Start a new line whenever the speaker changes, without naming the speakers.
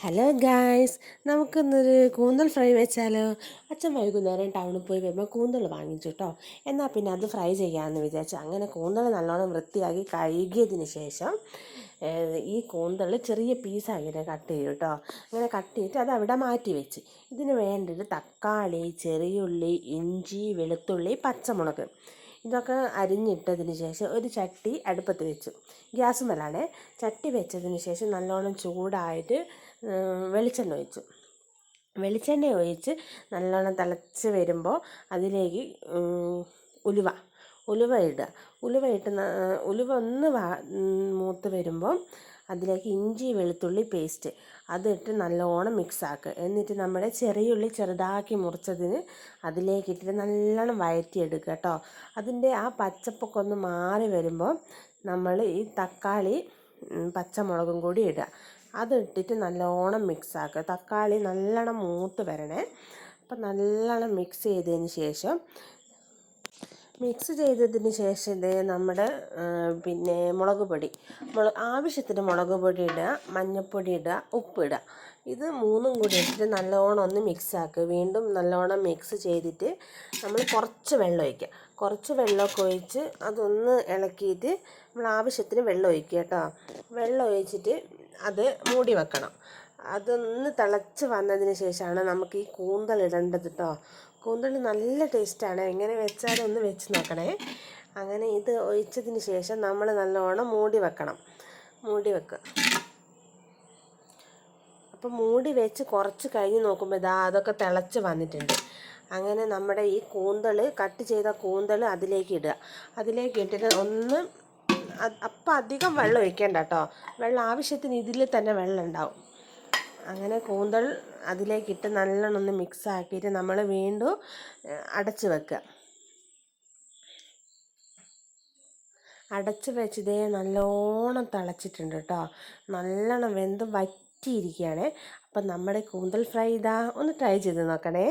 Hello guys, നമുക്കിന്നൊരു കൂന്തൽ fry വെച്ചാലോ? അച്ഛൻ വൈകുന്നേരം ടൗണിൽ പോയി വരുമ്പോൾ കൂന്തൽ വാങ്ങിച്ചു കേട്ടോ. എന്നാൽ പിന്നെ അത് ഫ്രൈ ചെയ്യാമെന്ന് വിചാരിച്ചു. അങ്ങനെ കൂന്തൽ നല്ലോണം വൃത്തിയാക്കി കഴുകിയതിന് ശേഷം ഈ കൂന്തൽ ചെറിയ പീസാക്കിയിട്ട് കട്ട് ചെയ്യും കേട്ടോ. അങ്ങനെ കട്ട് ചെയ്തിട്ട് അത് അവിടെ മാറ്റി വെച്ച്. ഇതിന് വേണ്ടത് തക്കാളി, ചെറിയുള്ളി, ഇഞ്ചി, വെളുത്തുള്ളി, പച്ചമുളക് ഇതൊക്കെ അരിഞ്ഞിട്ടതിന് ശേഷം ഒരു ചട്ടി അടുപ്പത്ത് വെച്ചു. ഗ്യാസ് മേലാണ്. ചട്ടി വെച്ചതിന് ശേഷം നല്ലോണം ചൂടായിട്ട് വെളിച്ചെണ്ണ ഒഴിച്ചു. വെളിച്ചെണ്ണ ഒഴിച്ച് നല്ലോണം തിളച്ച് വരുമ്പോൾ അതിലേക്ക് ഉലുവ ഇടുക. ഉലുവ ഒന്ന് മൂത്ത് വരുമ്പോൾ അതിലേക്ക് ഇഞ്ചി വെളുത്തുള്ളി പേസ്റ്റ് അതിട്ട് നല്ലോണം മിക്സ് ആക്കുക. എന്നിട്ട് നമ്മുടെ ചെറിയുള്ളി ചെറുതാക്കി മുറിച്ചതിന് അതിലേക്കിട്ടിട്ട് നല്ലോണം വഴറ്റിയെടുക്കുക കേട്ടോ. അതിൻ്റെ ആ പച്ചപ്പൊക്കെ ഒന്ന് മാറി വരുമ്പോൾ നമ്മൾ ഈ തക്കാളി പച്ചമുളകും കൂടി ഇടുക. അതിട്ടിട്ട് നല്ലോണം മിക്സ് ആക്കുക. തക്കാളി നല്ലോണം മൂത്ത് വരണേ. അപ്പം നല്ലോണം മിക്സ് ചെയ്തതിന് ശേഷം ഇത് നമ്മുടെ മുളക് പൊടി ആവശ്യത്തിന് മുളക് പൊടി ഇടുക, മഞ്ഞൾപ്പൊടി ഇടുക, ഉപ്പിടുക. ഇത് മൂന്നും കൂടി ഇട്ടിട്ട് നല്ലോണം ഒന്ന് മിക്സ് ആക്കുക. വീണ്ടും നല്ലോണം മിക്സ് ചെയ്തിട്ട് നമ്മൾ കുറച്ച് വെള്ളം ഒഴിക്കുക. കുറച്ച് വെള്ളമൊക്കെ ഒഴിച്ച് അതൊന്ന് ഇളക്കിയിട്ട് നമ്മൾ ആവശ്യത്തിന് വെള്ളം ഒഴിക്കുക കേട്ടോ. വെള്ളം ഒഴിച്ചിട്ട് അത് മൂടി വെക്കണം. അതൊന്ന് തിളച്ച് വന്നതിന് ശേഷമാണ് നമുക്ക് ഈ കൂന്തൽ ഇടേണ്ടത് കേട്ടോ. കൂന്തൽ നല്ല ടേസ്റ്റാണ്. എങ്ങനെ വെച്ചാലും ഒന്ന് വെച്ച് നോക്കണേ. അങ്ങനെ ഇത് ഒഴിച്ചതിന് ശേഷം നമ്മൾ നല്ലോണം മൂടി വെക്കുക. അപ്പോൾ മൂടി വെച്ച് കുറച്ച് കഴിഞ്ഞ് നോക്കുമ്പോൾ അതൊക്കെ തിളച്ച് വന്നിട്ടുണ്ട്. അങ്ങനെ നമ്മുടെ ഈ കൂന്തൽ കട്ട് ചെയ്ത കൂന്തൽ അതിലേക്ക് ഇടുക. അതിലേക്ക് ഇട്ടിട്ട് ഒന്ന് അപ്പം അധികം വെള്ളം ഒഴിക്കേണ്ട കേട്ടോ. വെള്ളം ആവശ്യത്തിന് ഇതിൽ തന്നെ വെള്ളം ഉണ്ടാവും. അങ്ങനെ കൂന്തൽ അതിലേക്കിട്ട് നല്ലോണം ഒന്ന് മിക്സ് ആക്കിയിട്ട് നമ്മൾ വീണ്ടും അടച്ച് വെക്കുക. അടച്ച് വെച്ചതേ നല്ലോണം തിളച്ചിട്ടുണ്ട് കേട്ടോ. നല്ലോണം വെന്ത് വറ്റിയിരിക്കുകയാണ്. അപ്പം നമ്മുടെ കൂന്തൽ ഫ്രൈ ഒന്ന് ട്രൈ ചെയ്ത് നോക്കണേ.